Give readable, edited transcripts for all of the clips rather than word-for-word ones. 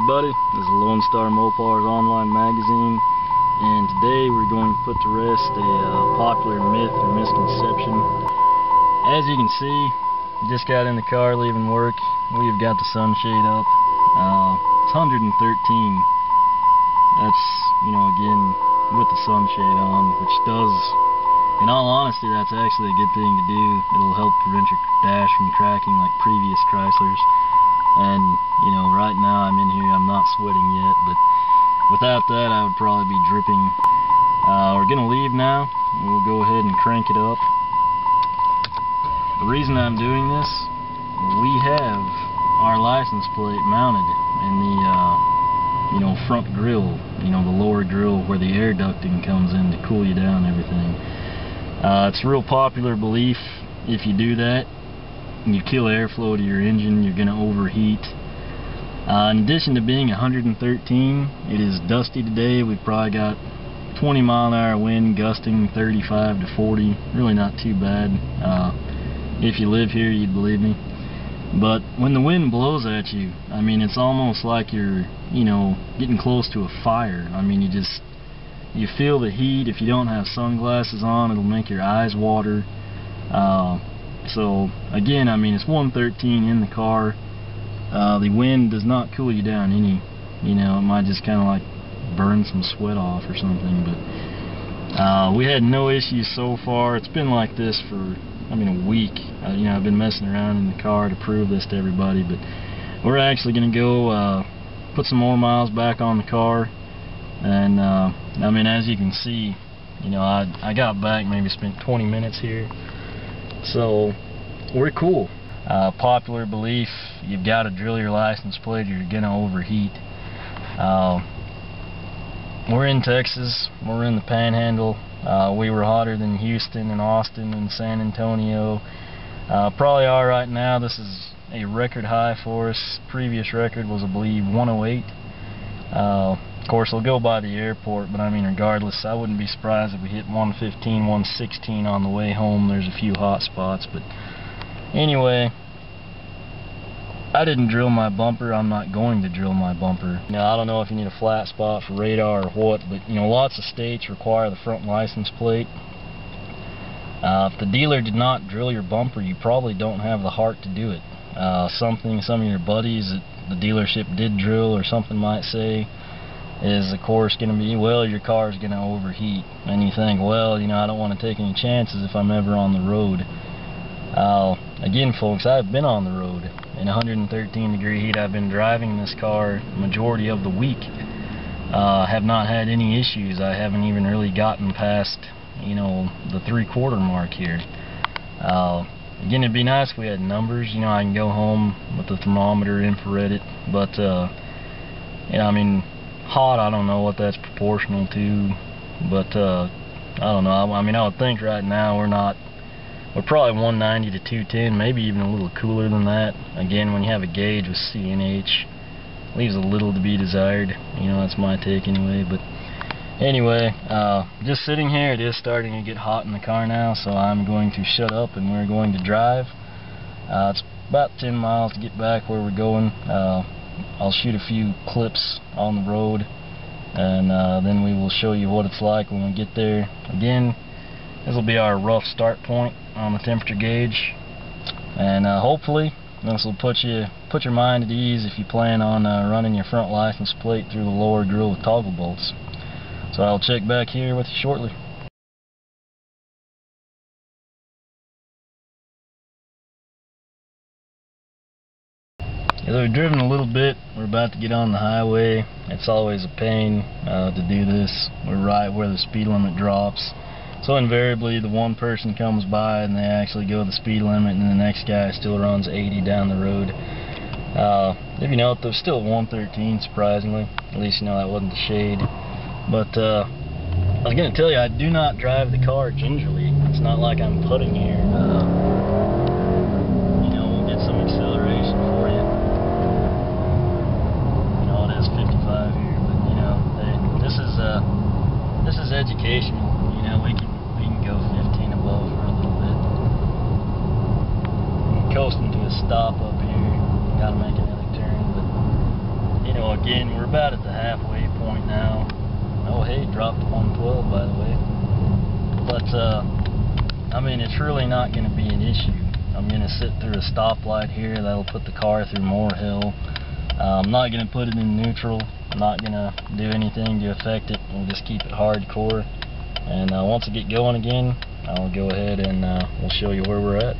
everybody, this is Star Mopars Online Magazine, and today we're going to put to rest a popular myth or misconception. As you can see, just got in the car leaving work. We've got the sunshade up. It's 113. That's, again, with the sunshade on, which does, in all honesty, that's actually a good thing to do. It'll help prevent your dash from cracking like previous Chryslers. And, right now I'm in here, I'm not sweating yet, but without that I would probably be dripping. We're going to leave now. We'll go ahead and crank it up. The reason I'm doing this, we have our license plate mounted in the, front grill, the lower grill where the air ducting comes in to cool you down and everything. It's a real popular belief, if you do that, you kill airflow to your engine, you're going to overheat. In addition to being 113, it is dusty today. We've probably got 20 mile an hour wind gusting 35 to 40. Really not too bad. If you live here, you'd believe me. But when the wind blows at you, it's almost like you're, getting close to a fire. You feel the heat. If you don't have sunglasses on, it'll make your eyes water. So again, it's 113 in the car. The wind does not cool you down any. It might just kind of like burn some sweat off or something. But we had no issues so far. It's been like this for a week. I've been messing around in the car to prove this to everybody. But we're actually going to go put some more miles back on the car. And as you can see, I got back, maybe spent 20 minutes here. So we're cool. Popular belief, you've got to drill your license plate or you're gonna overheat. We're in Texas, we're in the Panhandle. We were hotter than Houston and Austin and San Antonio. Probably are right now. This is a record high for us. Previous record was, I believe, 108. Of course, it'll go by the airport, but regardless, I wouldn't be surprised if we hit 115, 116 on the way home. There's a few hot spots, but anyway, I didn't drill my bumper. I'm not going to drill my bumper. Now, I don't know if you need a flat spot for radar or what, but lots of states require the front license plate. If the dealer did not drill your bumper, you probably don't have the heart to do it. Some of your buddies that the dealership did drill or something might say is, of course, going to be, well, your car is going to overheat. And you think, well, I don't want to take any chances if I'm ever on the road. Again, folks, I've been on the road in 113 degree heat. I've been driving this car majority of the week. Have not had any issues. I haven't even really gotten past, the 3/4 mark here. Again, it'd be nice if we had numbers. I can go home with the thermometer, infrared it, but hot, I don't know what that's proportional to, but I don't know. I would think right now we're probably 190 to 210, maybe even a little cooler than that. Again, when you have a gauge with CNH, leaves a little to be desired. That's my take anyway. But anyway, just sitting here, it is starting to get hot in the car now, so I'm going to shut up and we're going to drive. It's about 10 miles to get back where we're going. I'll shoot a few clips on the road, and then we will show you what it's like when we get there. Again, this will be our rough start point on the temperature gauge, and hopefully this will put your mind at ease if you plan on running your front license plate through the lower grill with toggle bolts. So I'll check back here with you shortly. We've driven a little bit. We're about to get on the highway. It's always a pain to do this. We're right where the speed limit drops. So invariably the one person comes by and they actually go the speed limit, and the next guy still runs 80 down the road. If you note, there's still 113 surprisingly. At least that wasn't the shade. But I was going to tell you, I do not drive the car gingerly. It's not like I'm putting here. We'll get some acceleration for you. It is 55 here, but this is educational. We can go 15 above for a little bit. Coasting to a stop up here. Gotta make another turn, but again, we're about at the halfway point now. Oh hey, dropped to 112 by the way. But I mean, it's really not going to be an issue. I'm going to sit through a stoplight here. That'll put the car through more hill. I'm not going to put it in neutral. I'm not going to do anything to affect it. We'll just keep it hardcore. And once I get going again, I'll go ahead and we'll show you where we're at.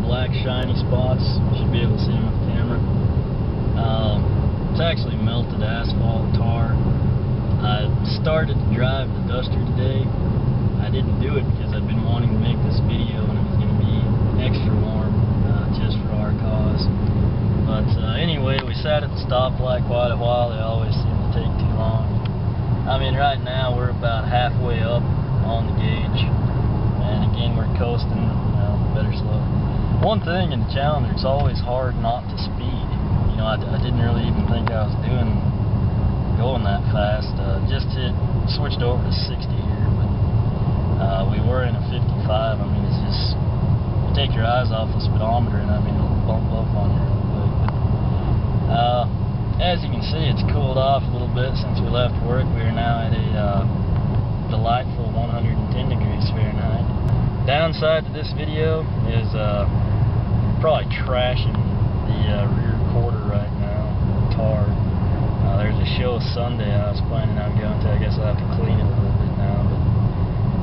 Black shiny spots. You should be able to see them with the camera. It's actually melted asphalt tar. I started to drive the Duster today. I didn't do it because I've been wanting to make this video and it was going to be extra warm just for our cause. But anyway, we sat at the stoplight quite a while. They always seem to take too long. I mean, right now we're about halfway up on the gauge, and again we're coasting. Better slow. One thing in the Challenger, it's always hard not to speed. You know, I didn't really even think I was going that fast. Just switched over to 60 here, but we were in a 55. I mean, it's just, you take your eyes off the speedometer and I mean, it'll bump up on you real quick. But, as you can see, it's cooled off a little bit since we left work. We are now at a delightful 110 degrees Fahrenheit. Downside to this video is probably trashing the rear quarter right now. Tar. There's a show Sunday I was planning on going to. I guess I'll have to clean it a little bit now.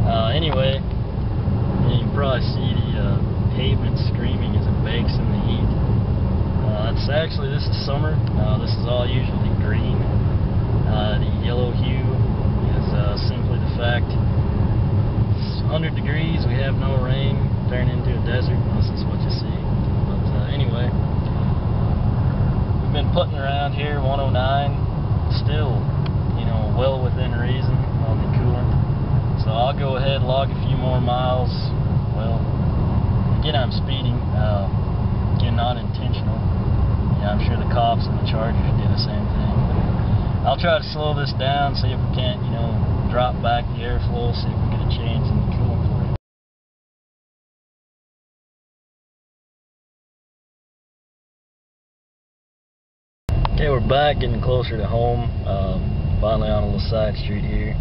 But anyway, you can probably see the pavement screaming as it bakes in the heat. This is summer. This is all usually green. The yellow hue is simply the fact it's 100 degrees, we have no rain, turn into a desert. This is what you see. But anyway, we've been putting around here 109, still, you know, well within reason on the coolant. So I'll go ahead and log a few more miles. Well, again, I'm speeding. Again, not intentional. Yeah, I'm sure the cops and the Chargers do the same thing. I'll try to slow this down, see if we can't, you know, drop back the airflow, see if we get a change in the coolant for you. Okay, we're back, getting closer to home. Finally on a little side street here.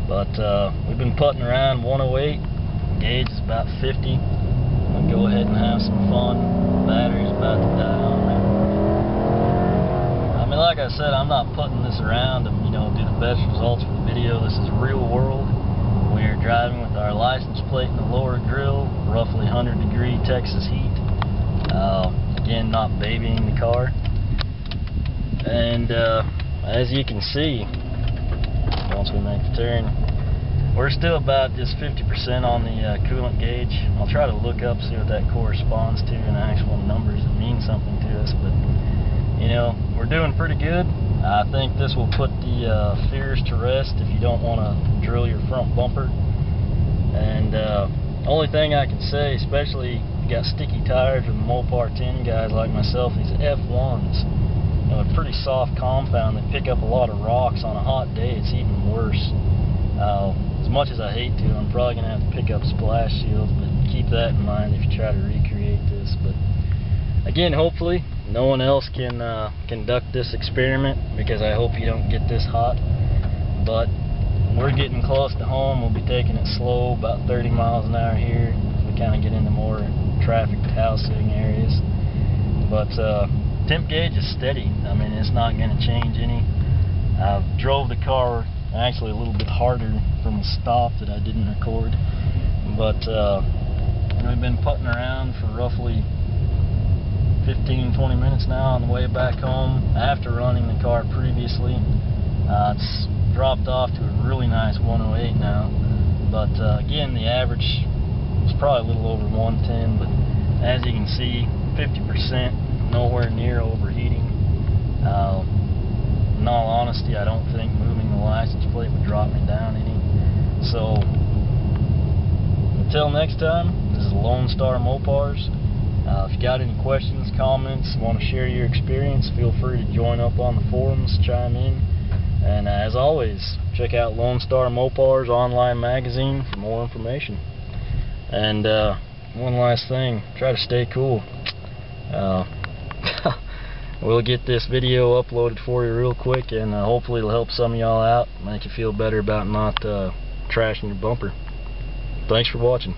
But we've been putting around 108. Gauge is about 50. I'll go ahead and have some fun. Battery's about to die on there. I mean, like I said, I'm not putting this around to, you know, do the best results for the video. This is real world. We are driving with our license plate in the lower grill, roughly 100-degree Texas heat. Again, not babying the car. And as you can see, once we make the turn, we're still about just 50% on the coolant gauge. I'll try to look up, see what that corresponds to in actual numbers that mean something to us. But you know, we're doing pretty good. I think this will put the fears to rest if you don't want to drill your front bumper. And only thing I can say, especially if you got sticky tires with Mopar 10 guys like myself, these F1s, you know, a pretty soft compound. They pick up a lot of rocks. On a hot day, it's even worse. As much as I hate to, I'm probably going to have to pick up splash shields, but keep that in mind if you try to recreate this. But again, hopefully no one else can conduct this experiment, because I hope you don't get this hot. But we're getting close to home. We'll be taking it slow, about 30 miles an hour here, as we kind of get into more traffic housing areas. But temp gauge is steady. I mean, it's not going to change any. I drove the car actually a little bit harder from a stop that I didn't record. But we've been putting around for roughly 15-20 minutes now on the way back home after running the car previously. It's dropped off to a really nice 108 now, but again, the average is probably a little over 110, but as you can see, 50%, nowhere near overheating. In all honesty, I don't think moving the license plate would drop me down any. So until next time, this is Lone Star Mopars. If you got any questions, comments, want to share your experience, feel free to join up on the forums, chime in. And as always, check out Lone Star Mopars Online Magazine for more information. And one last thing, try to stay cool. We'll get this video uploaded for you real quick, and hopefully it'll help some of y'all out, make you feel better about not trashing your bumper. Thanks for watching.